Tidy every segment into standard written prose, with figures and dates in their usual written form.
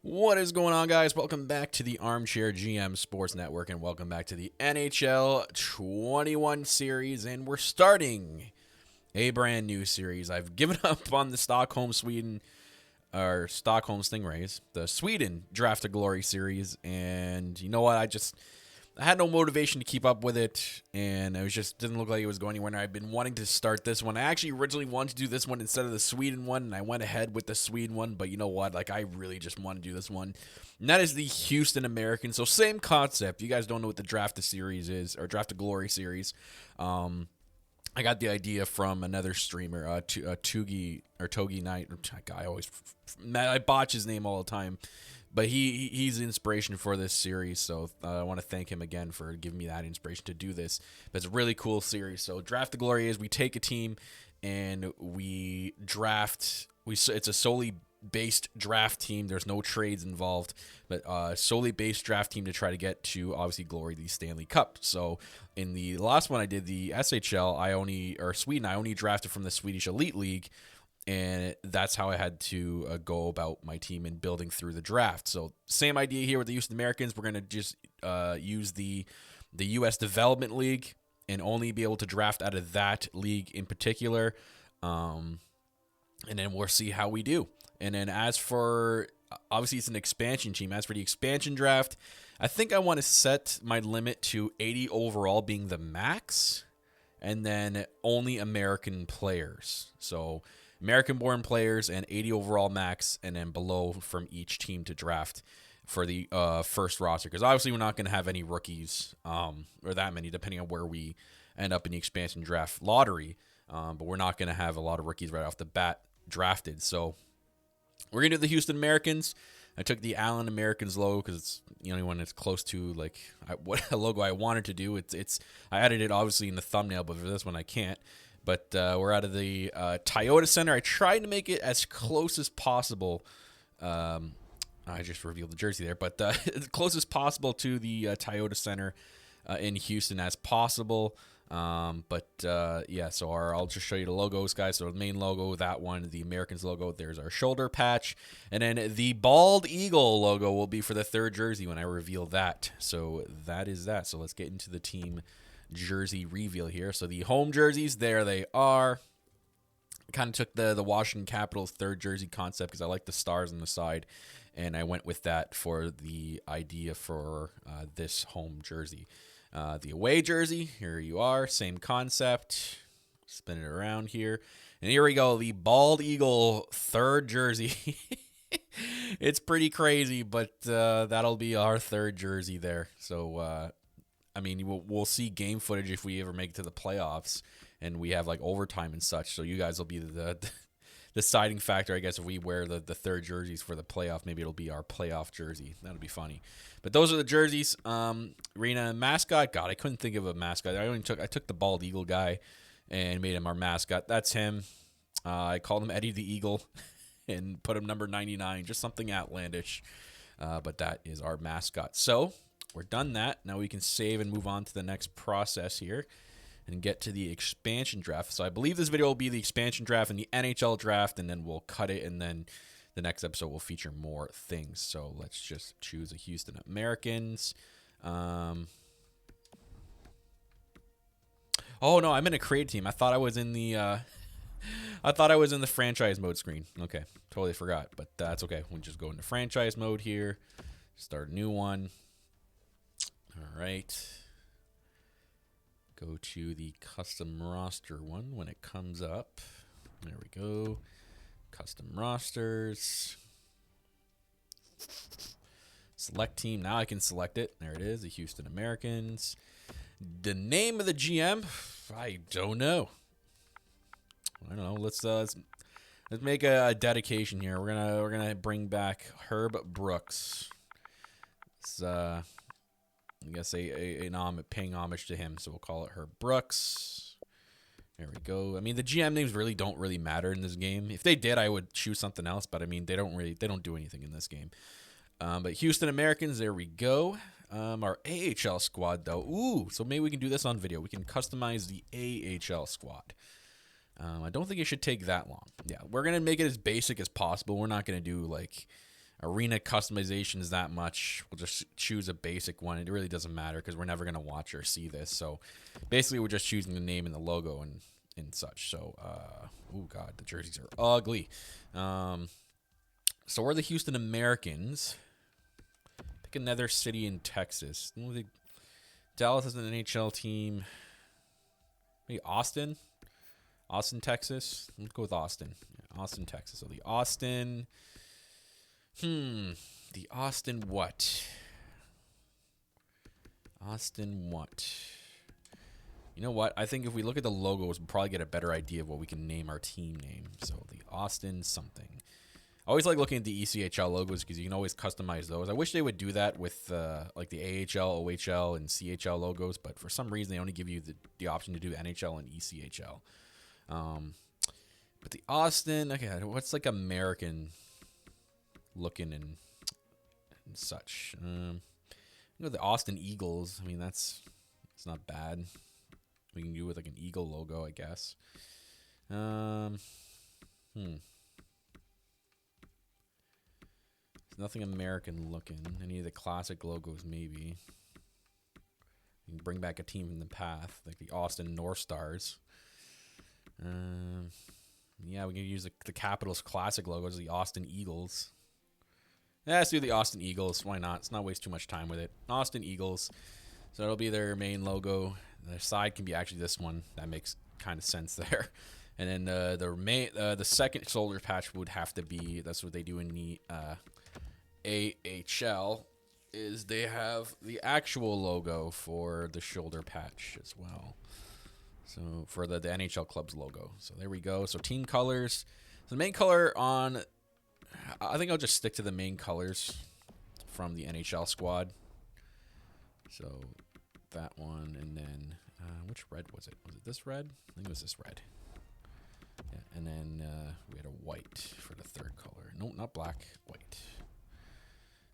What is going on, guys? Welcome back to the Armchair GM Sports Network, and welcome back to the NHL 21 series. And we're starting a brand new series. I've given up on the Stockholm Stingrays, the Sweden Draft to Glory series, and you know what? I had no motivation to keep up with it, and it just didn't look like it was going anywhere. And I've been wanting to start this one. I actually originally wanted to do this one instead of the Sweden one, and I went ahead with the Sweden one. But you know what? I really just want to do this one, and that is the Houston Americans. So same concept. You guys don't know what the Draft to Series is, or Draft to Glory series. I got the idea from another streamer, Togi Knight. I botch his name all the time. But he's the inspiration for this series, so I want to thank him again for giving me that inspiration to do this. But it's a really cool series. So Draft the Glory is we take a team and we draft. It's a solely based draft team. There's no trades involved, but solely based draft team to try to get to obviously glory the Stanley Cup. So in the last one I did, the SHL, Sweden, I only drafted from the Swedish Elite League. And that's how I had to go about my team in building through the draft. So same idea here with the Houston Americans. We're going to just use the U.S. Development League and only be able to draft out of that league in particular. And then we'll see how we do. And then as for, obviously it's an expansion team. As for the expansion draft, I think I want to set my limit to 80 overall being the max. And then only American players. So American-born players and 80 overall max, and then below from each team to draft for the first roster. Because obviously we're not going to have any rookies, or that many, depending on where we end up in the expansion draft lottery. But we're not going to have a lot of rookies right off the bat drafted. So we're going to do the Houston Americans. I took the Allen Americans logo because it's the only one that's close to what logo I wanted to do. I added it obviously in the thumbnail, but for this one I can't. But we're out of the Toyota Center. I tried to make it as close as possible. I just revealed the jersey there, but as close as possible to the Toyota Center in Houston as possible. Yeah, so I'll just show you the logos, guys. So the main logo, that one, the Americans logo, there's our shoulder patch. And then the bald eagle logo will be for the third jersey when I reveal that. So that is that. So let's get into the team jersey reveal here. So the home jerseys, there they are. Kind of took the Washington Capitals third jersey concept because I like the stars on the side, and I went with that for the idea for this home jersey. The away jersey, here you are, same concept. Spin it around here, and here we go, the bald eagle third jersey. It's pretty crazy, but that'll be our third jersey there. So we'll see game footage if we ever make it to the playoffs and we have like overtime and such. So you guys will be the deciding factor, I guess, if we wear the third jerseys for the playoff. Maybe it'll be our playoff jersey. That'll be funny. But those are the jerseys. Arena mascot. God, I couldn't think of a mascot. I took the bald eagle guy and made him our mascot. That's him. I called him Eddie the Eagle and put him number 99. Just something outlandish. But that is our mascot. So we're done that. Now we can save and move on to the next process here and get to the expansion draft. So I believe this video will be the expansion draft and the NHL draft, and then we'll cut it, and then the next episode will feature more things. So let's just choose a Houston Americans. Oh no, I'm in a create team. I thought I was in the franchise mode screen. Okay, totally forgot, but that's okay. We'll just go into franchise mode here. Start a new one. All right. Go to the custom roster one when it comes up. There we go. Custom rosters. Select team. Now I can select it. There it is. The Houston Americans. The name of the GM? I don't know. Let's make a dedication here. We're gonna bring back Herb Brooks. It's I guess paying homage to him, so we'll call it Herb Brooks. There we go. I mean, the GM names really don't really matter in this game. If they did, I would choose something else, but I mean, they don't do anything in this game. But Houston Americans, there we go. Our AHL squad, though. Ooh, so maybe we can do this on video. We can customize the AHL squad. I don't think it should take that long. Yeah, we're going to make it as basic as possible. We're not going to do, like, arena customizations that much. We'll just choose a basic one. It really doesn't matter because we're never going to watch or see this. So basically, we're just choosing the name and the logo and such. So, oh God, the jerseys are ugly. So we're the Houston Americans. Pick another city in Texas. Dallas is an NHL team. Maybe Austin? Austin, Texas? Let's go with Austin. Yeah, Austin, Texas. So the Austin... The Austin what? Austin what? You know what? I think if we look at the logos, we'll probably get a better idea of what we can name our team name. So the Austin something. I always like looking at the ECHL logos because you can always customize those. I wish they would do that with like the AHL, OHL, and CHL logos, but for some reason they only give you the option to do NHL and ECHL. But the Austin, okay, what's like American looking and such? You know, the Austin Eagles. I mean, it's not bad. We can do with like an eagle logo, I guess. There's nothing American looking. Any of the classic logos, maybe. You can bring back a team from the past, like the Austin North Stars. Yeah, we can use the Capitals classic logos, the Austin Eagles. Yeah, let's do the Austin Eagles. Why not? Let's not waste too much time with it. Austin Eagles. So it'll be their main logo. Their side can be actually this one. That makes kind of sense there. And then the second shoulder patch would have to be, that's what they do in the AHL, is they have the actual logo for the shoulder patch as well. So for the NHL club's logo. So there we go. So team colors. So the main color on, I think I'll just stick to the main colors from the NHL squad. So that one, and then which red was it? Was it this red? I think it was this red. Yeah, and then we had a white for the third color. Nope, not black, white.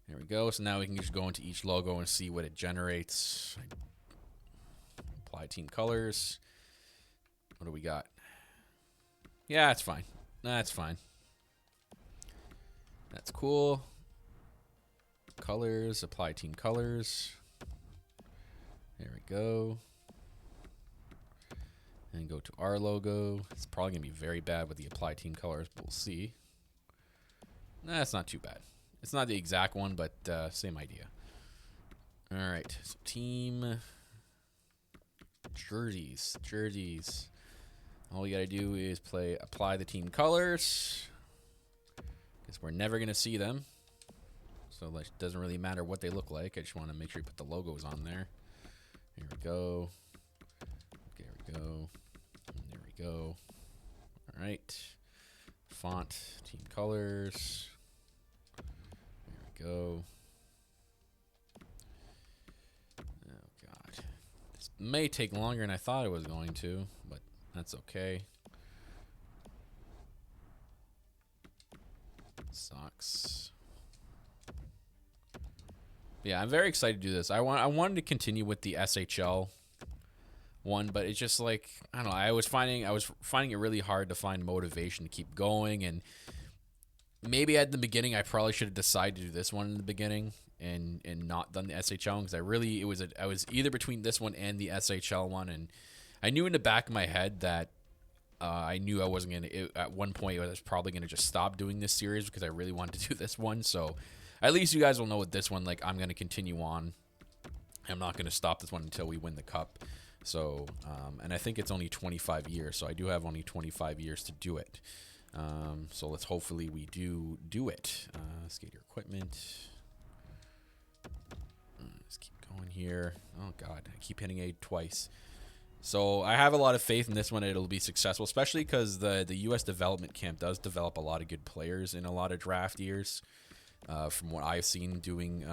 There we go. So now we can just go into each logo and see what it generates. Apply team colors. What do we got? Yeah, it's fine. That's fine. That's cool. Colors, apply team colors. There we go. And go to our logo. It's probably going to be very bad with the apply team colors, but we'll see. Nah, it's not too bad. It's not the exact one, but same idea. All right, so team jerseys. All you got to do is apply the team colors. Because we're never going to see them. So it doesn't really matter what they look like. I just want to make sure you put the logos on there. Here we go. There we go. And there we go. All right. Font, team colors. There we go. Oh, God. This may take longer than I thought it was going to, but that's okay. Sucks. Yeah, I'm very excited to do this. I wanted to continue with the SHL one, but it's just like, I don't know, I was finding it really hard to find motivation to keep going, and maybe at the beginning I probably should have decided to do this one in the beginning and not done the SHL, because I was either between this one and the SHL one, and I knew in the back of my head that I knew I wasn't going to, at one point I was probably going to just stop doing this series because I really wanted to do this one. So at least you guys will know with this one, like, I'm going to continue on. I'm not going to stop this one until we win the cup. So, and I think it's only 25 years. So I do have only 25 years to do it. So let's hopefully we do it. Skater equipment. Let's keep going here. Oh God, I keep hitting A twice. So I have a lot of faith in this one. It'll be successful, especially because the U.S. development camp does develop a lot of good players in a lot of draft years. From what I've seen doing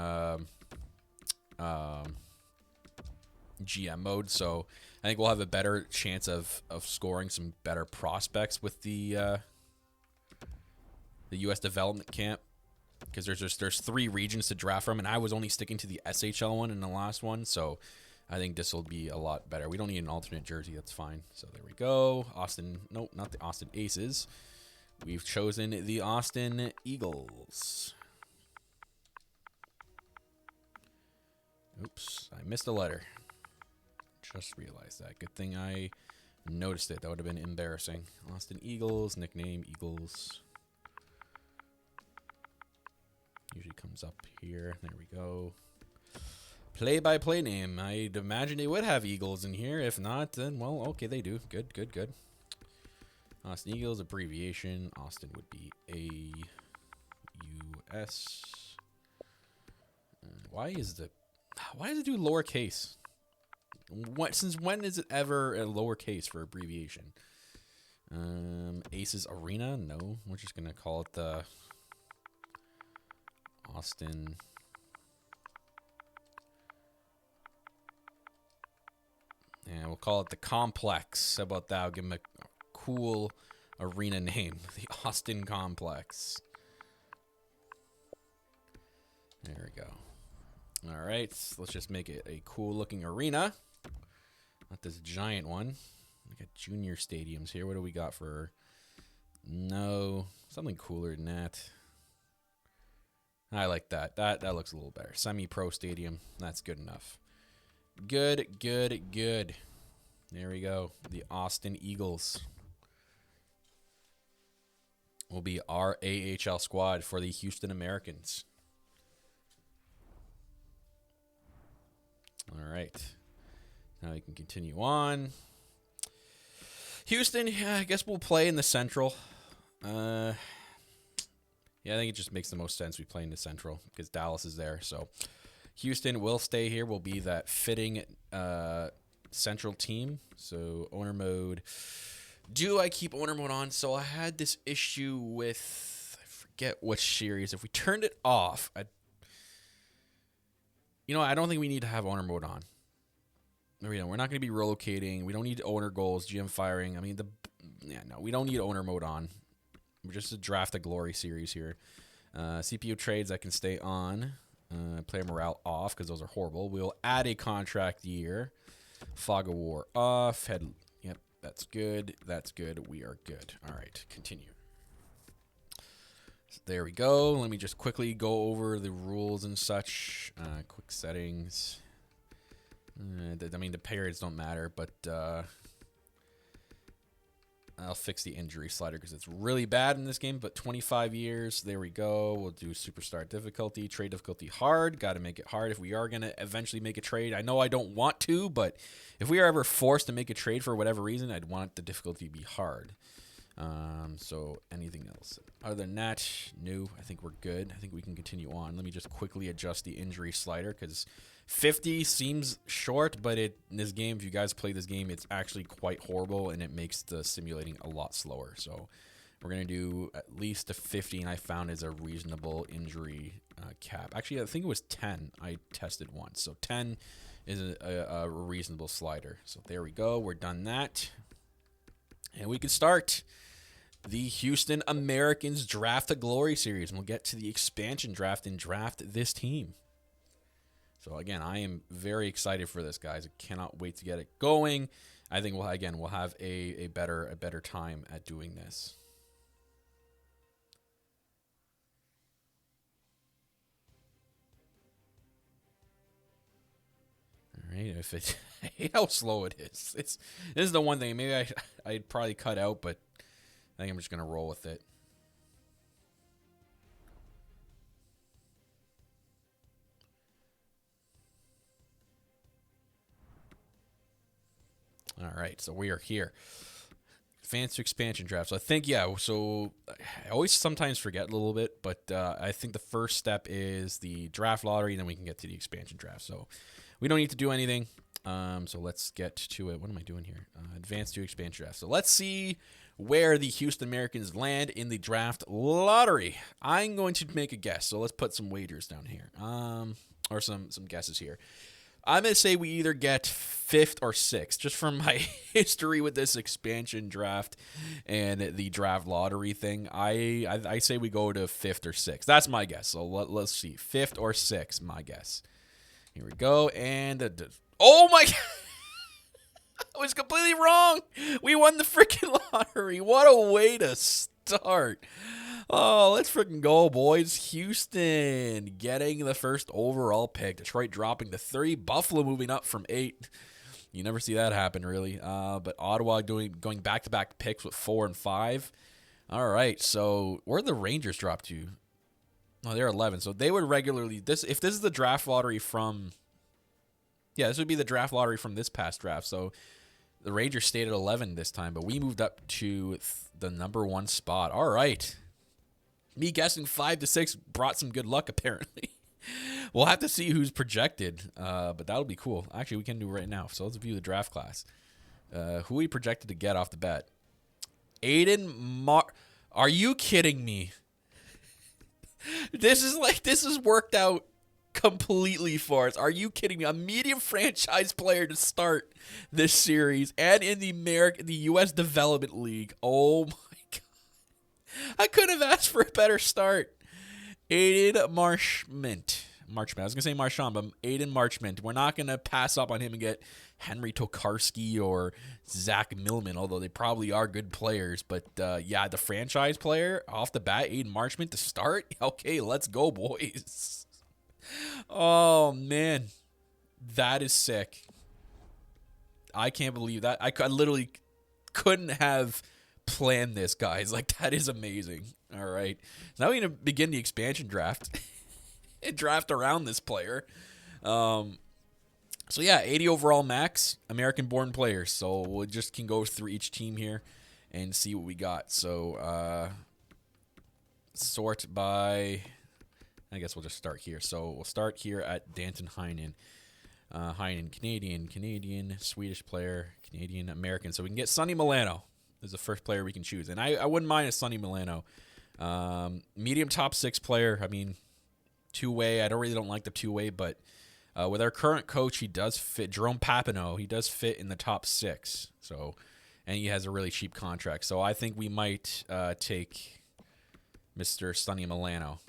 GM mode. So I think we'll have a better chance of scoring some better prospects with the U.S. development camp. Because there's 3 regions to draft from, and I was only sticking to the SHL one in the last one. So I think this will be a lot better. We don't need an alternate jersey. That's fine. So there we go. Austin. Nope, not the Austin Aces. We've chosen the Austin Eagles. Oops, I missed a letter. Just realized that. Good thing I noticed it. That would have been embarrassing. Austin Eagles, nickname Eagles. Usually comes up here. There we go. Play-by-play name. I'd imagine they would have Eagles in here. If not, then, well, okay, they do. Good, good, good. Austin Eagles, abbreviation. Austin would be A-U-S. Why does it do lowercase? Since when is it ever a lowercase for abbreviation? Aces Arena? No. We're just going to call it the Austin. And we'll call it the Complex. How about that? I'll give them a cool arena name. The Austin Complex. There we go. All right. Let's just make it a cool looking arena. Not this giant one. We got junior stadiums here. What do we got for... No. Something cooler than that. I like that. That looks a little better. Semi-pro stadium. That's good enough. Good, good, good. There we go. The Austin Eagles will be our AHL squad for the Houston Americans. All right. Now we can continue on. Houston, yeah, I guess we'll play in the Central. Yeah, I think it just makes the most sense we play in the Central because Dallas is there, so... Houston will stay here. Will be that fitting Central team. So owner mode. Do I keep owner mode on? So I had this issue with, I forget which series. If we turned it off, I don't think we need to have owner mode on. We're not going to be relocating. We don't need owner goals, GM firing. I mean, we don't need owner mode on. We're just a draft a glory series here. CPU trades I can stay on. Player morale off because those are horrible. We'll add a contract year. Fog of war off. Yep, that's good. That's good. We are good. All right, continue. So there we go. Let me just quickly go over the rules and such. Quick settings. I mean, the periods don't matter, but I'll fix the injury slider because it's really bad in this game, but 25 years, there we go. We'll do superstar difficulty, trade difficulty hard. Got to make it hard if we are going to eventually make a trade. I know I don't want to, but if we are ever forced to make a trade for whatever reason, I'd want the difficulty to be hard. So anything else? Other than that, no, I think we're good. I think we can continue on. Let me just quickly adjust the injury slider because 50 seems short, but in this game, if you guys play this game, it's actually quite horrible, and it makes the simulating a lot slower. So we're going to do at least a 50, and I found is a reasonable injury cap. Actually, I think it was 10 I tested once. So 10 is a reasonable slider. So there we go. We're done that. And we can start the Houston Americans Draft to Glory series. And we'll get to the expansion draft and draft this team. So, again, I am very excited for this, guys. I cannot wait to get it going. I think, we'll have a better time at doing this. All right, I hate how slow it is. This is the one thing. Maybe I'd probably cut out, but I think I'm just going to roll with it. All right, so we are here. Advanced expansion draft. So I think, so I always sometimes forget a little bit, but I think the first step is the draft lottery, and then we can get to the expansion draft. So we don't need to do anything. So let's get to it. What am I doing here? Advanced to expansion draft. So let's see where the Houston Americans land in the draft lottery. I'm going to make a guess. So let's put some wagers down here, or some guesses here. I'm going to say we either get 5th or 6th, just from my history with this expansion draft and the draft lottery thing. I say we go to 5th or 6th. That's my guess. So let's see. 5th or 6th, my guess. Here we go. And, oh my God. I was completely wrong. We won the freaking lottery. What a way to start. Oh, let's freaking go, boys. Houston getting the first overall pick. Detroit dropping to 3. Buffalo moving up from 8. You never see that happen, really. But Ottawa going back-to-back picks with 4 and 5. All right, so where the Rangers drop to? Oh, they're 11. So they would regularly if this is the draft lottery from. Yeah, this would be the draft lottery from this past draft. So the Rangers stayed at 11 this time, but we moved up to the number 1 spot. All right. Me guessing 5 to 6 brought some good luck, apparently. We'll have to see who's projected, but that'll be cool. Actually, we can do it right now. So let's view the draft class. Who we projected to get off the bat? Are you kidding me? This is worked out completely for us. Are you kidding me? A medium franchise player to start this series and in the U.S. Development League. Oh my God. I couldn't have asked for a better start. Aiden Marchment. I was going to say Marchand, but Aiden Marchment. We're not going to pass up on him and get Henry Tokarski or Zach Millman, although they probably are good players. But, yeah, the franchise player off the bat, Aiden Marchment to start. Okay, let's go, boys. Oh, man. That is sick. I can't believe that. I literally couldn't have planned this, guys. Like, that is amazing. All right. Now we're going to begin the expansion draft. And draft around this player. So, yeah, 80 overall max, American-born players. So we just can go through each team here and see what we got. So, sort by... I guess we'll just start here. So we'll start here at Danton Heinen. Heinen, Canadian, Swedish player, Canadian, American. So we can get Sonny Milano is the first player we can choose. And I wouldn't mind a Sonny Milano. Medium top 6 player. I mean, two-way. I don't like the two-way, but with our current coach, he does fit. Jerome Papineau, he does fit in the top 6. So, and he has a really cheap contract. So I think we might take Mr. Sonny Milano.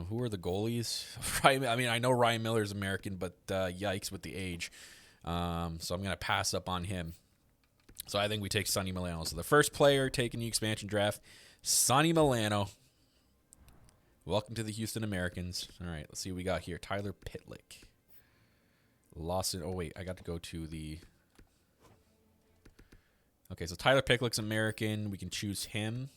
Who are the goalies? I mean, I know Ryan Miller's American, but yikes with the age. So I'm going to pass up on him. So I think we take Sonny Milano. So the first player taking the expansion draft, Sonny Milano. Welcome to the Houston Americans. All right, let's see what we got here. Tyler Pitlick. Lawson. Oh, wait, I got to go to the... Okay, so Tyler Pitlick's American. We can choose him.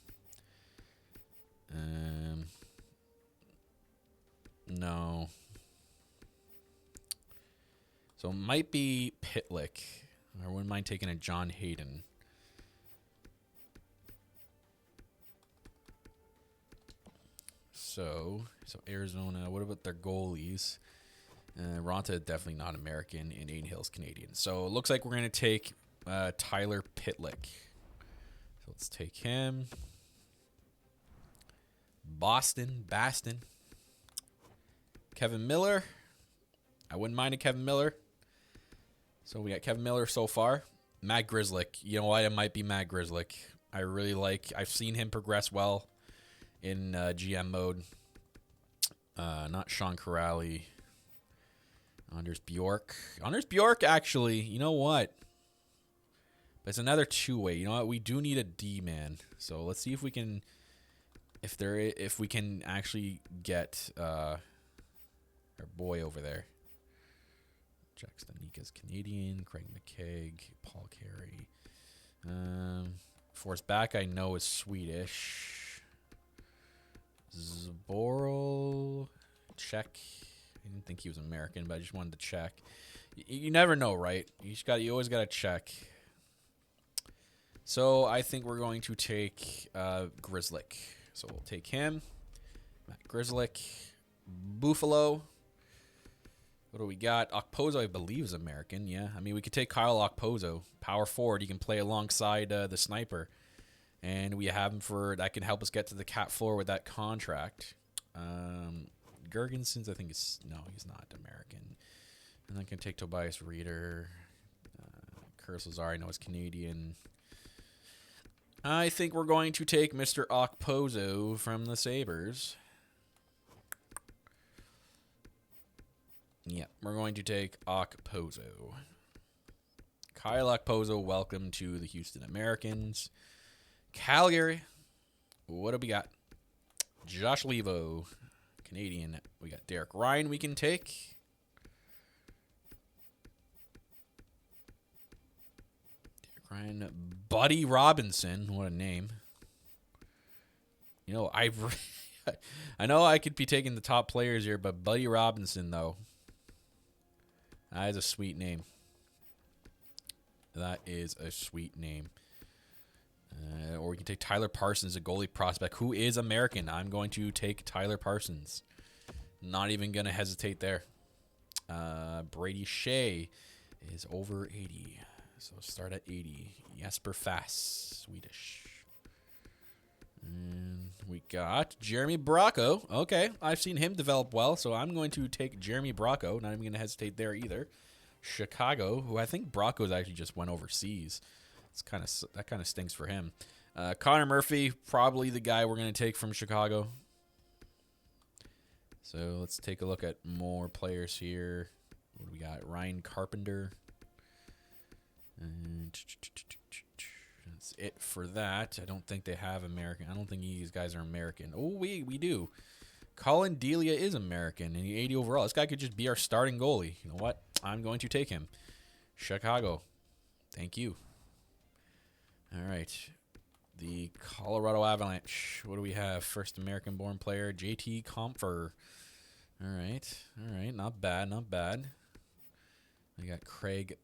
No. So it might be Pitlick. I wouldn't mind taking a John Hayden. So Arizona, what about their goalies? Ronta, definitely not American, and Aiden Hill's Canadian. So it looks like we're going to take Tyler Pitlick. So let's take him. Baston. Kevin Miller. I wouldn't mind a Kevin Miller. So we got Kevin Miller so far. Matt Grzelcyk. You know what? It might be Matt Grzelcyk. I really like... I've seen him progress well in GM mode. Not Sean Corrali. Anders Bjork. Anders Bjork, actually, you know what? But it's another two-way. You know what? We do need a D-man. So let's see if we can... If we can actually get our boy over there. Jack Stanika's Canadian. Craig McKegg. Paul Carey. Force back, I know, is Swedish. Zboril. Czech. I didn't think he was American, but I just wanted to check. You never know, right? You always got to check. So I think we're going to take Grzelcyk. So we'll take him. Matt Grzelcyk. Buffalo. What do we got? Okposo, I believe, is American. Yeah. I mean, we could take Kyle Okposo. Power forward. He can play alongside the sniper. And we have him that can help us get to the cap floor with that contract. Gergensons, I think he's not American. And I can take Tobias Reeder. Curse Lazar, I know is Canadian. I think we're going to take Mr. Okposo from the Sabres. Yeah, we're going to take Okposo. Kyle Okposo, welcome to the Houston Americans. Calgary. What do we got? Josh Levo, Canadian. We got Derek Ryan we can take. Derek Ryan. Buddy Robinson. What a name. You know, I know I could be taking the top players here, but Buddy Robinson, though, that is a sweet name. That is a sweet name. Or we can take Tyler Parsons, a goalie prospect who is American. I'm going to take Tyler Parsons. Not even going to hesitate there. Brady Shea is over 80. So start at 80. Jesper Fast, Swedish. And we got Jeremy Bracco. Okay, I've seen him develop well, so I'm going to take Jeremy Bracco. Not even going to hesitate there either. Chicago, who I think Bracco's actually just went overseas. That kind of stinks for him. Connor Murphy, probably the guy we're going to take from Chicago. So let's take a look at more players here. What do we got? Ryan Carpenter. And that's it for that. I don't think they have American. I don't think these guys are American. Oh, we do. Colin Delia is American and 80 overall. This guy could just be our starting goalie. You know what? I'm going to take him. Chicago. Thank you. All right. The Colorado Avalanche. What do we have? First American-born player, JT Compher. All right. Not bad. We got Craig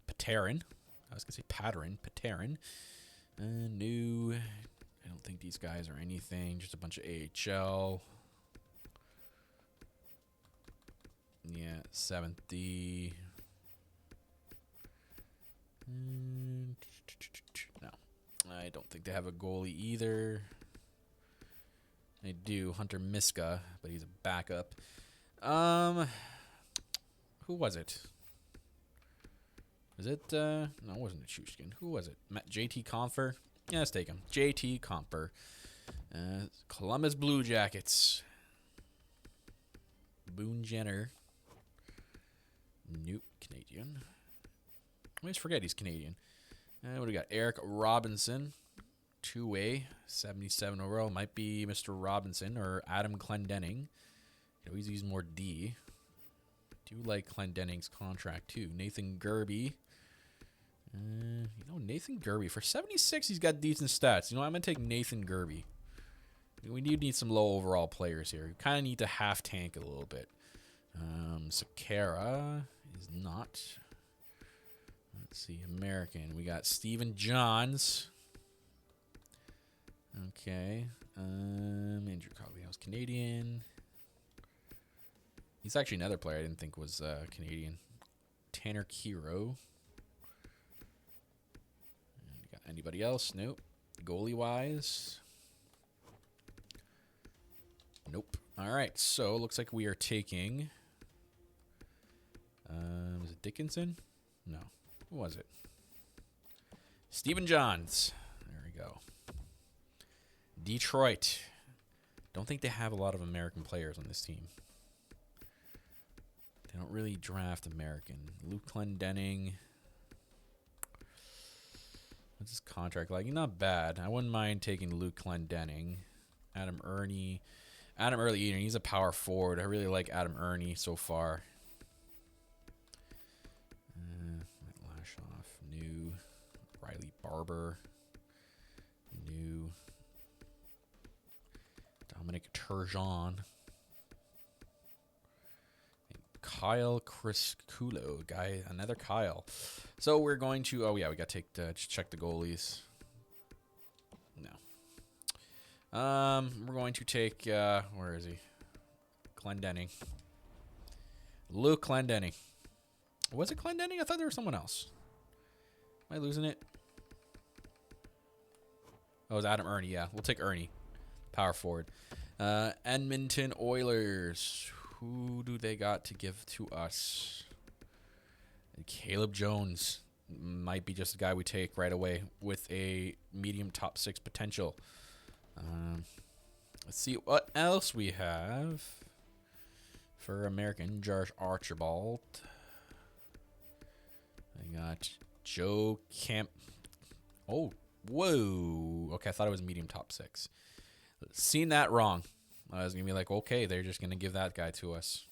Paterin. I was going to say Paterin. New. I don't think these guys are anything. Just a bunch of AHL. Yeah, 7th D. No. I don't think they have a goalie either. They do. Hunter Miska, but he's a backup. Who was it? Was it, no, it wasn't a Chushkin. Who was it? JT Compher? Yeah, let's take him. JT Compher. Columbus Blue Jackets. Boone Jenner. Nope, Canadian. I always forget he's Canadian. What do we got? Eric Robinson. Two-way. 77 overall. Might be Mr. Robinson or Adam Clendenning. Could always use more D. Do like Clendenning's contract, too. Nathan Gerby. Nathan Gerby. For 76, he's got decent stats. I'm going to take Nathan Gerby. We do need some low overall players here. We kind of need to half tank a little bit. Sakara is not. Let's see. American. We got Steven Johns. Okay. Andrew Cogliano's Canadian. He's actually another player I didn't think was Canadian. Tanner Kiro. Got anybody else? Nope. Goalie-wise? Nope. All right. So, looks like we are taking... was it Dickinson? No. Who was it? Steven Johns. There we go. Detroit. Don't think they have a lot of American players on this team. They don't really draft American. Luke Clendenning. What's his contract like? Not bad. I wouldn't mind taking Luke Clendenning. Adam Ernie. Adam Early Eater. He's a power forward. I really like Adam Ernie so far. Lashoff. New. Riley Barber. New. Dominic Turgeon. Kyle Crisculo, another Kyle. So we're going to, we got to check the goalies. No. We're going to take, where is he? Clendenning. Luke Clendenning. Was it Clendenning? I thought there was someone else. Am I losing it? Oh, it was Adam Ernie. Yeah, we'll take Ernie. Power forward. Edmonton Oilers. Who do they got to give to us? Caleb Jones might be just the guy we take right away with a medium top 6 potential. Let's see what else we have for American. Josh Archibald. I got Joe Camp. Oh, Whoa. Okay, I thought it was medium top 6. Seen that wrong. I was going to be like, okay, they're just going to give that guy to us.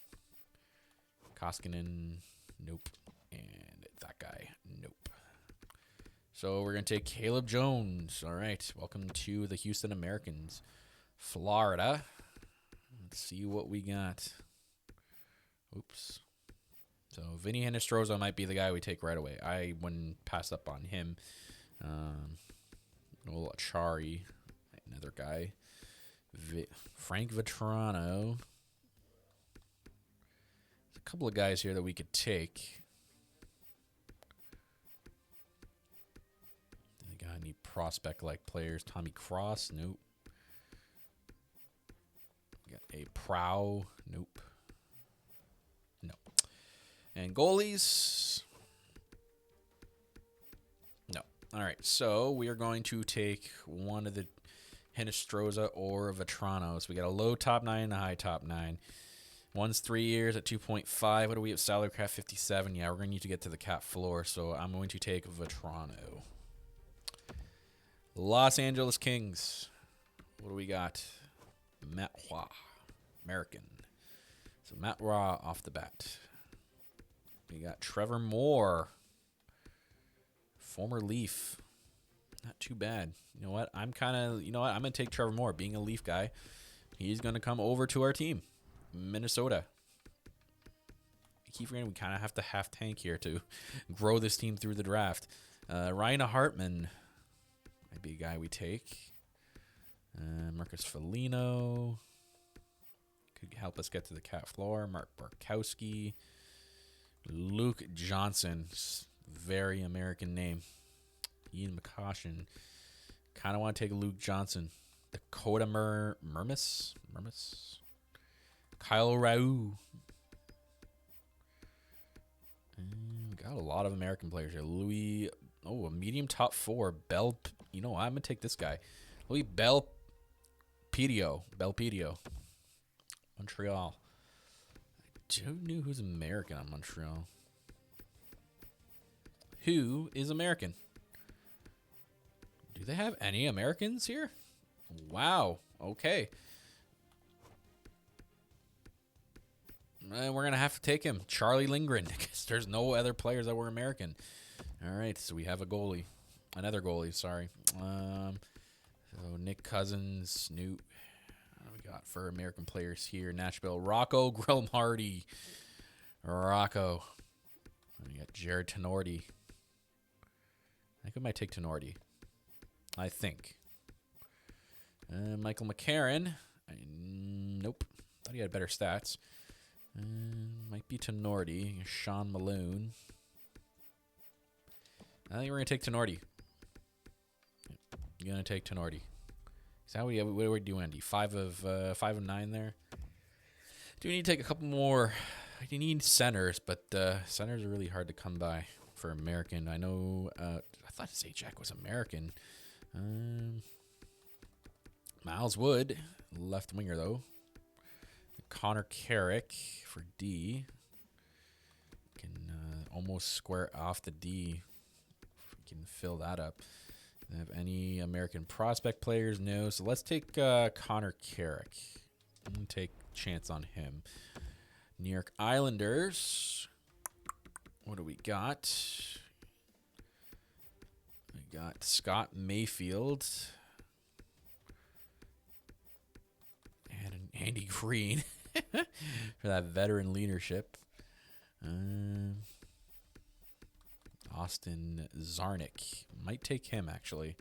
Koskinen, nope. And that guy, nope. So we're going to take Caleb Jones. All right, welcome to the Houston Americans. Florida. Let's see what we got. Oops. So Vinny Hinostroza might be the guy we take right away. I wouldn't pass up on him. Noel Achari, another guy. Frank Vetrano. There's a couple of guys here that we could take. I got any prospect-like players? Tommy Cross? Nope. Got a Prow? Nope. No. And goalies? No. All right, so we are going to take one of the Hinostroza or Vetrano. So we got a low top 9 and a high top 9. One's 3 years at 2.5. What do we have? Salary cap 57. Yeah, we're going to need to get to the cap floor, so I'm going to take Vetrano. Los Angeles Kings. What do we got? Matt Roy, American. So Matt Roy off the bat. We got Trevor Moore, former Leaf. Not too bad. You know what? I'm going to take Trevor Moore. Being a Leaf guy, he's going to come over to our team, Minnesota. I keep forgetting we kind of have to half tank here to grow this team through the draft. Ryan Hartman might be a guy we take. Marcus Foligno could help us get to the cap floor. Mark Barkowski. Luke Johnson. Very American name. Ian McCoshen. Kind of want to take Luke Johnson. Dakota Mermis. Kyle Raul. We got a lot of American players here. Louis. Oh, a medium top 4. Bell. You know what? I'm going to take this guy. Louis Belpedio. Montreal. Who knew who's American on Montreal? Who is American? Do they have any Americans here? Wow. Okay. We're going to have to take him. Charlie Lindgren. Because there's no other players that were American. All right. So we have a goalie. Another goalie, sorry. So Nick Cousins, Snoop. What do we got for American players here? Nashville. Rocco Grimaldi. Rocco. We got Jared Tenorti. I think we might take Tenorti. I think. Michael McCarron. Nope. Thought he had better stats. Might be Tenorti. Sean Malone. I think we're going to take Tenorti. You're going to take Tenorti. Is that what do we do, Andy? 5 of 9 there? Do we need to take a couple more? You need centers, but centers are really hard to come by for American. I know, I thought Zajac was American. Miles Wood, left winger, though. Connor Carrick for D. Can almost square off the D. If we can fill that up. Do they have any American prospect players? No. So let's take Connor Carrick. I'm going to take a chance on him. New York Islanders. What do we got? We got Scott Mayfield. And Andy Green for that veteran leadership. Austin Zarnik. Might take him, actually.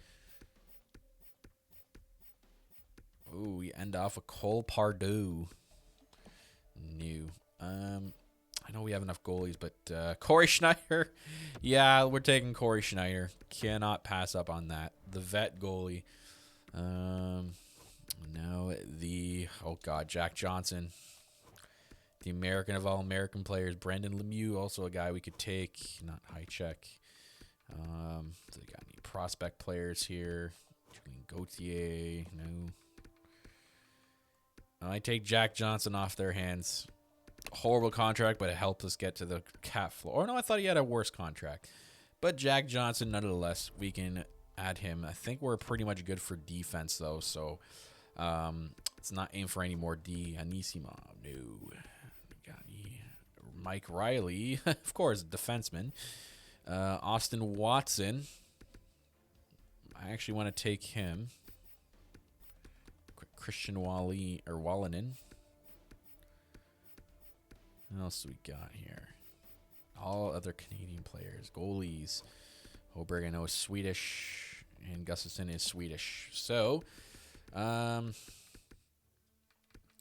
Oh, we end off with Cole Pardue. New. I know we have enough goalies, but Corey Schneider. Yeah, we're taking Corey Schneider. Cannot pass up on that. The vet goalie. Now Jack Johnson. The American of all American players. Brandon Lemieux, also a guy we could take. Not high check. So they got any prospect players here? Julian Gauthier. No. I take Jack Johnson off their hands. Horrible contract, but it helped us get to the cap floor. Or no, I thought he had a worse contract. But Jack Johnson, nonetheless, we can add him. I think we're pretty much good for defense, though, so let's not aim for any more D. Anisimov, no. Mike Riley, of course, defenseman. Austin Watson. I actually want to take him. Christian Wallinen. What else do we got here? All other Canadian players. Goalies. Hoberg, I know, is Swedish. And Gustafsson is Swedish. So, I'm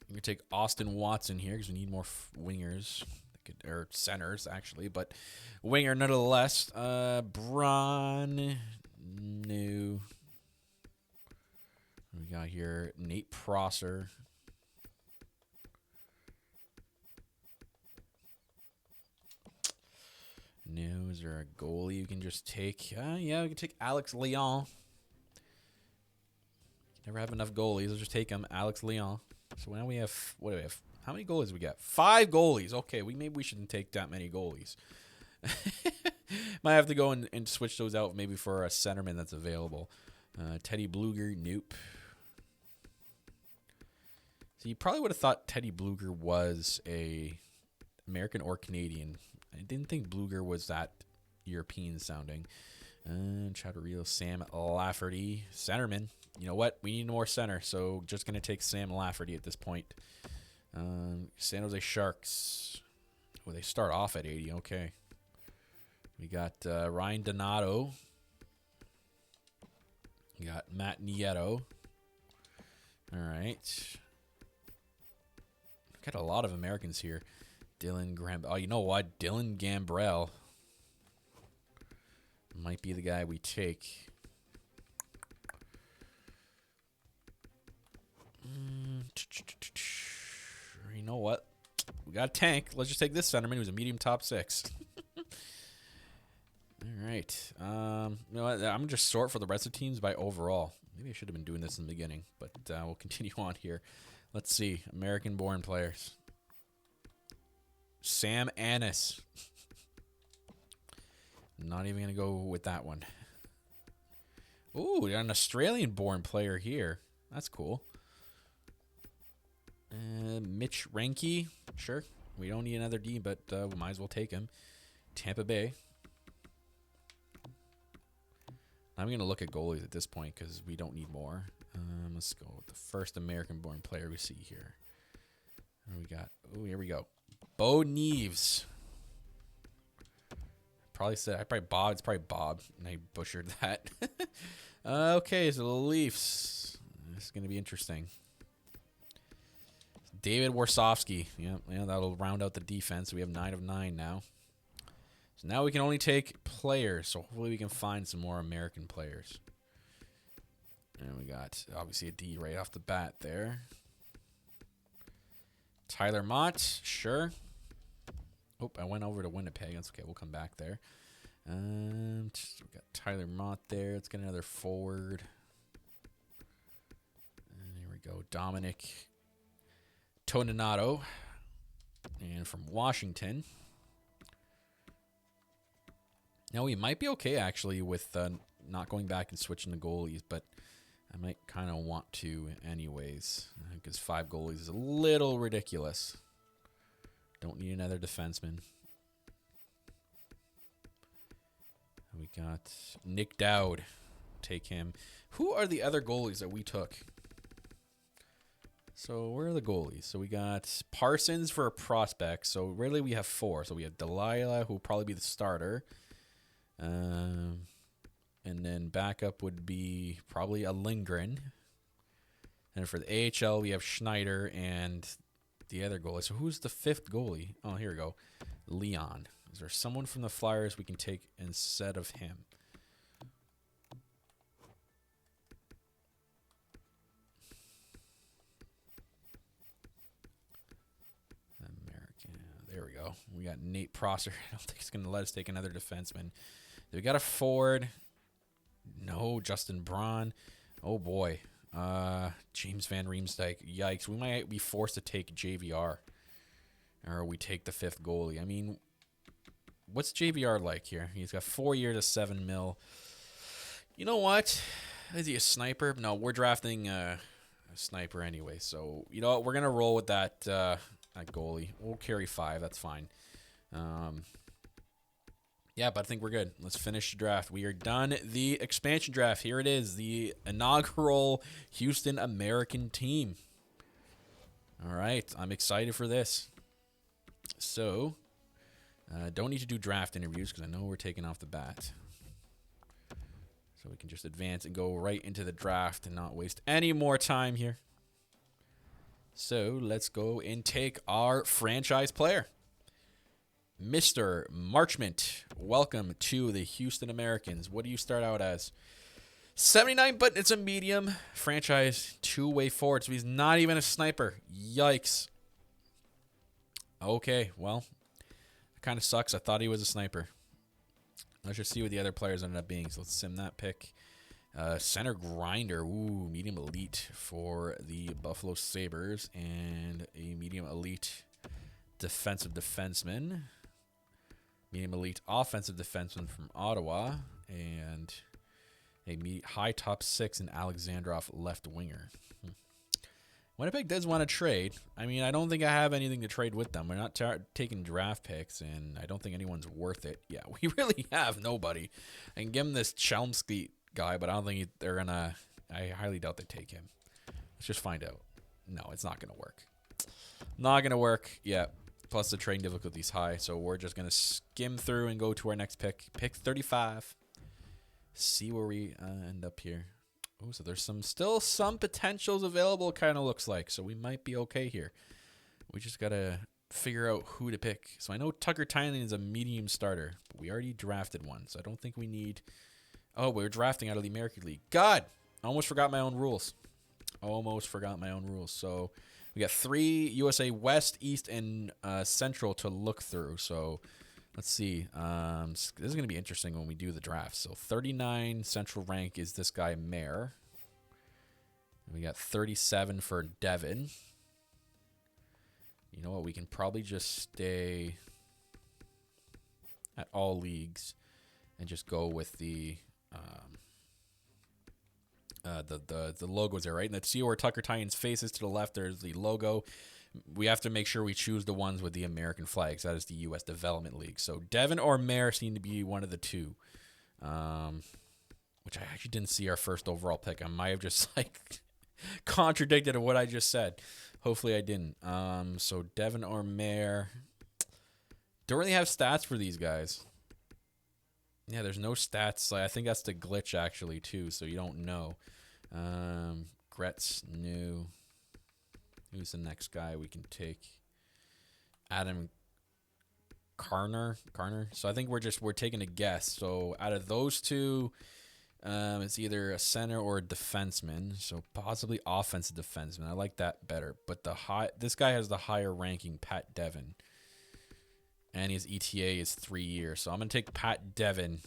going to take Austin Watson here because we need more wingers. Or centers, actually. But winger, nonetheless. Braun. No. We got here Nate Prosser. No, is there a goalie you can just take? Yeah, we can take Alex Leon. Never have enough goalies. Let's just take him, Alex Leon. So now we have, what do we have? How many goalies we got? 5 goalies. Okay, maybe we shouldn't take that many goalies. Might have to go and switch those out maybe for a centerman that's available. Teddy Bluger, nope. So you probably would have thought Teddy Bluger was a American or Canadian. I didn't think Bluger was that European sounding. Chatterillo, Sam Lafferty, centerman. You know what? We need more center, so just going to take Sam Lafferty at this point. San Jose Sharks. Well, they start off at 80. Okay. We got Ryan Donato. We got Matt Nieto. All right. Got a lot of Americans here. Dylan Graham. Oh, you know what? Dylan Gambrell might be the guy we take. You know what? We got a tank. Let's just take this centerman who's a medium top 6. All right. You know what? I'm going to just sort for the rest of the teams by overall. Maybe I should have been doing this in the beginning, but we'll continue on here. Let's see. American-born players. Sam Annis. Not even going to go with that one. Ooh, we got an Australian-born player here. That's cool. Mitch Renke. Sure. We don't need another D, but we might as well take him. Tampa Bay. I'm going to look at goalies at this point because we don't need more. Let's go with the first American-born player we see here. What do we got? Oh, here we go. Bo Neves. Probably Bob. It's probably Bob, and I butchered that. Okay, so the Leafs. This is going to be interesting. David Warsofsky. Yeah, that'll round out the defense. We have 9 of 9 now. So now we can only take players. So hopefully we can find some more American players. And we got, obviously, a D right off the bat there. Tyler Mott. Sure. Oh, I went over to Winnipeg. That's okay. We'll come back there. We got Tyler Mott there. Let's get another forward. And here we go. Dominic Toninato. And from Washington. Now, we might be okay, actually, with not going back and switching the goalies, but I might kind of want to anyways, because 5 goalies is a little ridiculous. Don't need another defenseman. We got Nick Dowd. Take him. Who are the other goalies that we took? So where are the goalies? So we got Parsons for a prospect. So really we have 4. So we have Delilah, who will probably be the starter. And then backup would be probably a Lindgren. And for the AHL, we have Schneider and the other goalie. So who's the 5th goalie? Oh, here we go. Leon. Is there someone from the Flyers we can take instead of him? American. There we go. We got Nate Prosser. I don't think he's going to let us take another defenseman. We got a forward. No, Justin Braun. Oh, boy. James Van Riemsdyk. Yikes. We might be forced to take JVR. Or we take the 5th goalie. I mean, what's JVR like here? He's got 4 years to $7 million. You know what? Is he a sniper? No, we're drafting a sniper anyway. So, you know what? We're going to roll with that goalie. We'll carry 5. That's fine. Yeah, but I think we're good. Let's finish the draft. We are done. The expansion draft. Here it is. The inaugural Houston American team. All right. I'm excited for this. So, don't need to do draft interviews because I know we're taking off the bat. So we can just advance and go right into the draft and not waste any more time here. So let's go and take our franchise player. Mr. Marchment, welcome to the Houston Americans. What do you start out as? 79, but it's a medium. Franchise two-way forward, so he's not even a sniper. Yikes. Okay, well, it kind of sucks. I thought he was a sniper. Let's just see what the other players ended up being. So let's sim that pick. Center grinder. Ooh, medium elite for the Buffalo Sabres. And a medium elite defensive defenseman. Medium elite offensive defenseman from Ottawa. And a high top 6 in Alexandrov left winger. Winnipeg does want to trade. I mean, I don't think I have anything to trade with them. We're not taking draft picks, and I don't think anyone's worth it. Yeah, we really have nobody. I can give them this Chelmsky guy, but I don't think they're going to... I highly doubt they take him. Let's just find out. No, it's not going to work. Not going to work. Yeah, plus the trading difficulty is high, so we're just going to skim through and go to our next pick. Pick 35. See where we end up here. Oh, so there's still some potentials available, kind of looks like. So we might be okay here. We just got to figure out who to pick. So I know Tucker Tynan is a medium starter, but we already drafted one. So I don't think we need... Oh, we're drafting out of the American League. God, I almost forgot my own rules. So we got 3 USA West, East, and Central to look through. So... Let's see. This is going to be interesting when we do the draft. So 39 central rank is this guy, Mayer. We got 37 for Devin. You know what? We can probably just stay at all leagues and just go with the logos there, right? And let's see where Tucker Tynan's face is to the left. There's the logo. We have to make sure we choose the ones with the American flags. That is the U.S. Development League. So Devin or Mayer seem to be one of the two, which I actually didn't see our first overall pick. I might have just contradicted what I just said. Hopefully I didn't. So Devin or Mayer. Don't really have stats for these guys. Yeah, there's no stats. I think that's the glitch actually too. So you don't know. Gretz, new. Who's the next guy we can take? Adam Carner. So I think we're taking a guess. So out of those two, it's either a center or a defenseman. So possibly offensive defenseman. I like that better. But this guy has the higher ranking, Pat Devin, and his ETA is 3 years. So I'm gonna take Pat Devin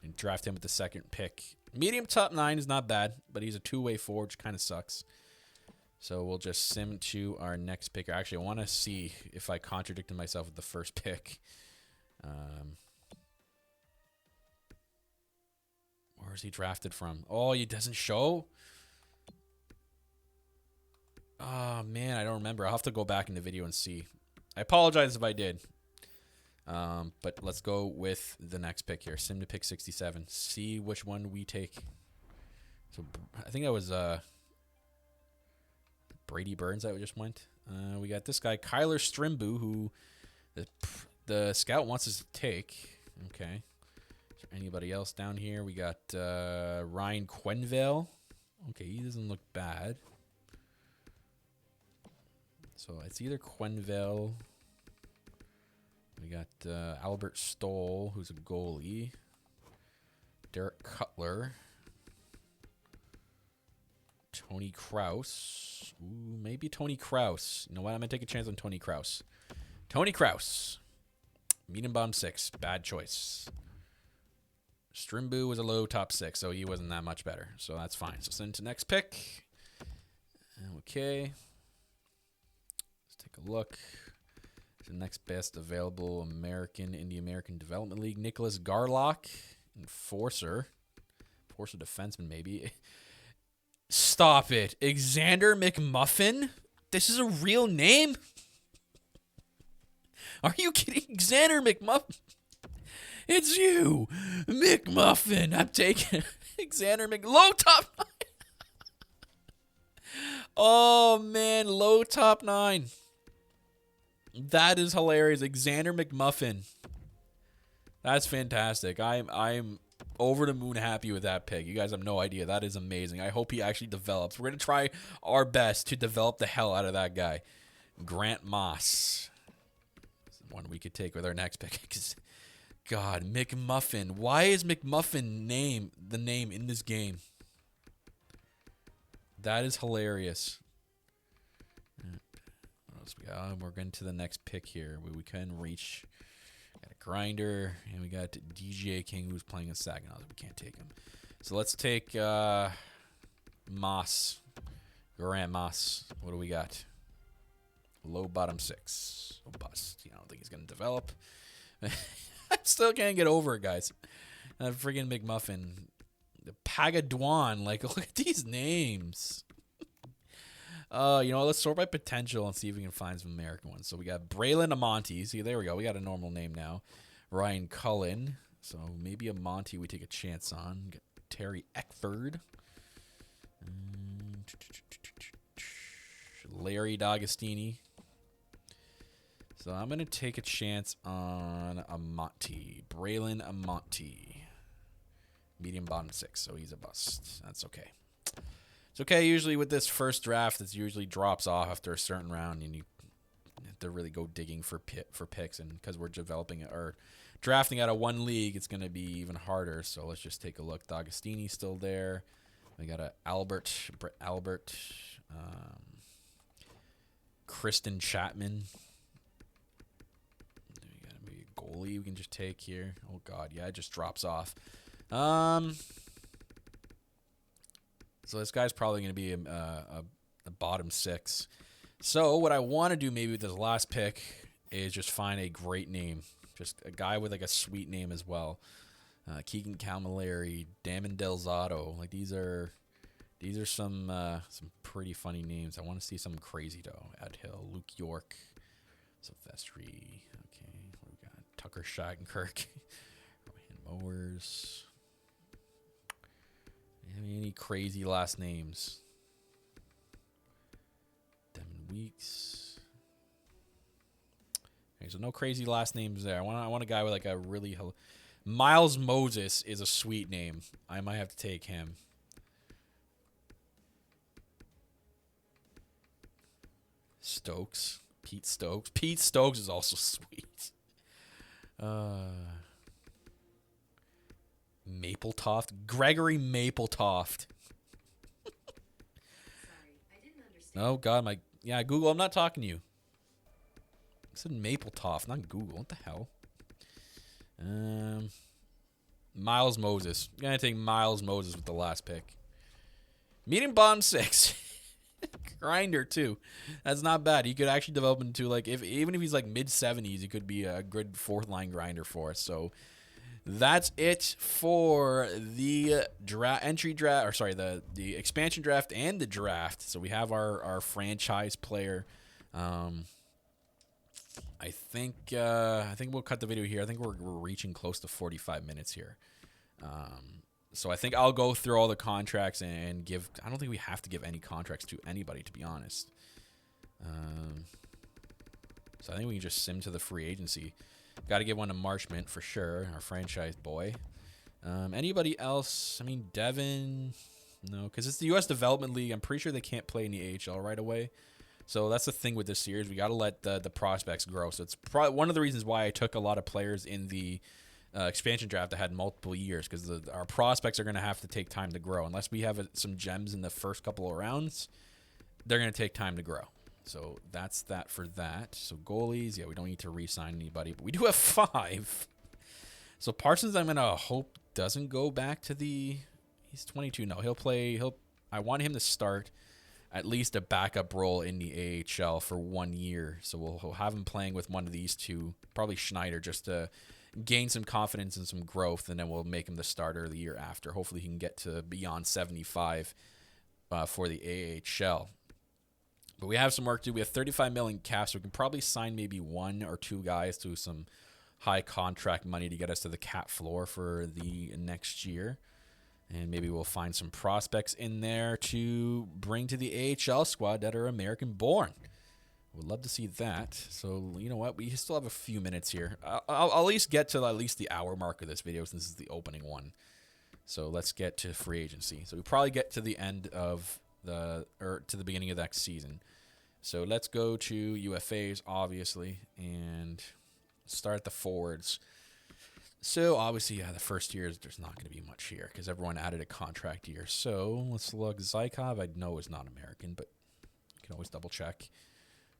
and draft him with the second pick. Medium top 9 is not bad, but he's a two-way forward, which kind of sucks. So we'll just sim to our next pick. Actually, I want to see if I contradicted myself with the first pick. Where is he drafted from? Oh, he doesn't show? Oh, man, I don't remember. I'll have to go back in the video and see. I apologize if I did. But let's go with the next pick here. Sim to pick 67. See which one we take. So I think that was... Brady Burns that just went. We got this guy, Kyler Strimbu, who the scout wants us to take. Okay. Is there anybody else down here? We got Ryan Quenville. Okay, he doesn't look bad. So it's either Quenville. We got Albert Stoll, who's a goalie. Derek Cutler. Tony Kraus. Ooh, maybe Tony Kraus. You know what? I'm going to take a chance on Tony Kraus. Tony Kraus. Medium bottom 6. Bad choice. Strimbu was a low top 6, so he wasn't that much better. So that's fine. So send to next pick. Okay. Let's take a look. The next best available American in the American Development League. Nicholas Garlock. Enforcer. Force a defenseman, maybe. Stop it. Xander McMuffin? This is a real name? Are you kidding? Xander McMuffin? It's you, McMuffin. I'm taking Xander low top 9. Oh, man. Low top 9. That is hilarious. Xander McMuffin. That's fantastic. I'm over the moon happy with that pick. You guys have no idea. That is amazing. I hope he actually develops. We're going to try our best to develop the hell out of that guy. Grant Moss. One we could take with our next pick. God, McMuffin. Why is McMuffin the name in this game? That is hilarious. What else we got? We're getting to the next pick here. We can reach. Got a grinder, and we got DJ King, who's playing a second. We can't take him. So let's take Moss. Grant Moss. What do we got? Low bottom 6. A bust. I don't think he's going to develop. I still can't get over it, guys. Friggin' McMuffin. The Pagaduan. Like, look at these names. Let's sort by potential and see if we can find some American ones. So we got Braylon Amonte. See, there we go. We got a normal name now. Ryan Cullen. So maybe a Monty we take a chance on. Got Terry Eckford. Larry D'Agostini. So I'm going to take a chance on Amonte. Braylon Amonte. Medium bottom 6, so he's a bust. That's okay. It's okay. Usually with this first draft, it usually drops off after a certain round, and you have to really go digging for picks. And because we're developing or drafting out of one league, it's going to be even harder. So let's just take a look. D'Agostini's still there. We got Brett Albert, Kristen Chapman. We got maybe a goalie we can just take here. Oh God, yeah, it just drops off. So this guy's probably going to be a bottom 6. So what I want to do maybe with this last pick is just find a great name. Just a guy with like a sweet name as well. Keegan Camilleri, Damon Delzato. Like these are some pretty funny names. I want to see something crazy though. Ed Hill, Luke York, Silvestri. Okay, we got Tucker Shattenkirk, Ryan Mowers. Any crazy last names? Devin Weeks. Okay, so no crazy last names there. I want a guy with like a really Miles Moses is a sweet name. I might have to take him. Stokes. Pete Stokes. Pete Stokes is also sweet. Mapletoft. Gregory Mapletoft. Sorry, I didn't understand. Oh, God. Google, I'm not talking to you. I said Mapletoft, not Google. What the hell? Miles Moses. I'm going to take Miles Moses with the last pick. Medium bottom 6. Grinder, too. That's not bad. He could actually develop into, like, even if he's, like, mid-70s, he could be a good fourth-line grinder for us. So that's it for the the expansion draft and the draft. So we have our franchise player. I think we'll cut the video here. I think we're reaching close to 45 minutes here. So I think I'll go through all the contracts and give. I don't think we have to give any contracts to anybody, to be honest. So I think we can just sim to the free agency. Got to give one to Marshman for sure, our franchise boy. Anybody else? I mean, Devin, no, because it's the U.S. Development League. I'm pretty sure they can't play in the AHL right away. So that's the thing with this series. We got to let the prospects grow. So it's probably one of the reasons why I took a lot of players in the expansion draft that had multiple years, because our prospects are going to have to take time to grow. Unless we have some gems in the first couple of rounds, they're going to take time to grow. So that's that for that. So goalies, yeah, we don't need to re-sign anybody, but we do have 5. So Parsons, I'm going to hope doesn't go back to he's 22. No, he'll play. I want him to start at least a backup role in the AHL for 1 year. So we'll have him playing with one of these two, probably Schneider, just to gain some confidence and some growth, and then we'll make him the starter the year after. Hopefully he can get to beyond 75 for the AHL. But we have some work to do. We have 35 million cap, so we can probably sign maybe 1 or 2 guys to some high contract money to get us to the cap floor for the next year. And maybe we'll find some prospects in there to bring to the AHL squad that are American born. Would love to see that. So, you know what? We still have a few minutes here. I'll at least get to at least the hour mark of this video since this is the opening one. So let's get to free agency. So we probably get to the end of to the beginning of next season. So let's go to UFAs, obviously, and start the forwards. So obviously, yeah, the first year there's not going to be much here because everyone added a contract year. So let's look. Zykov, I know is not American, but you can always double check.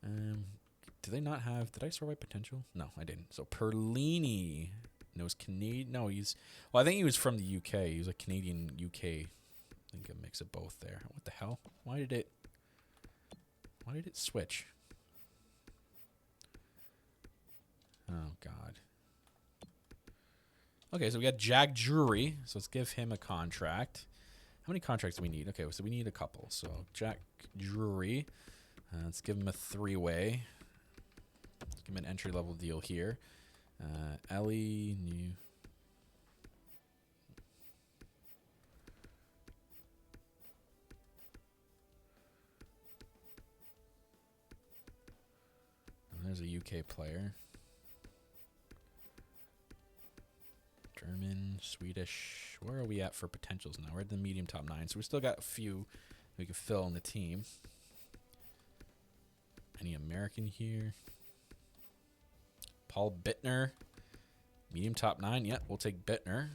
Do they not have? Did I sort by potential? No, I didn't. So Perlini, no, he's Canadian. No, I think he was from the UK. He was a Canadian UK. I think a mix of both there. What the hell? Why did it switch? Oh God. Okay, so we got Jack Drury. So let's give him a contract. How many contracts do we need? Okay, so we need a couple. So Jack Drury. Let's give him a 3-way. Let's give him an entry-level deal here. Ellie, new. Oh, there's a UK player. German, Swedish. Where are we at for potentials now? We're at the medium top 9, so we still got a few we can fill in the team. Any American here? Paul Bittner. Medium top 9. Yep, we'll take Bittner.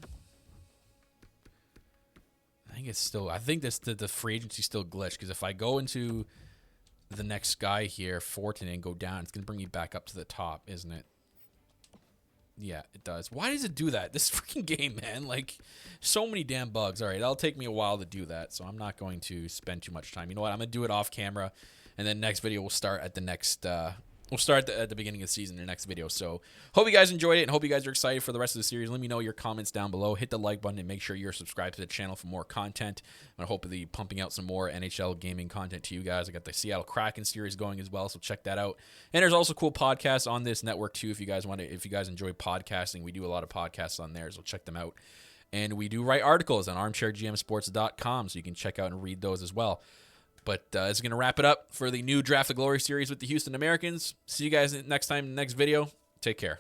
I think the free agency still glitched because if I go into the next guy here, Fortin, and go down, it's going to bring me back up to the top, isn't it? Yeah, it does. Why does it do that? This freaking game, man. Like, so many damn bugs. All right, that'll take me a while to do that, so I'm not going to spend too much time. You know what? I'm going to do it off camera, and then next video we'll start at the next... We'll start at the beginning of the season in the next video. So hope you guys enjoyed it and hope you guys are excited for the rest of the series. Let me know your comments down below. Hit the like button and make sure you're subscribed to the channel for more content. I hope to be pumping out some more NHL gaming content to you guys. I got the Seattle Kraken series going as well, so check that out. And there's also cool podcasts on this network too. If you guys enjoy podcasting, we do a lot of podcasts on there, so check them out. And we do write articles on armchairgmsports.com, so you can check out and read those as well. But it's going to wrap it up for the new Draft the Glory series with the Houston Americans. See you guys next time in the next video. Take care.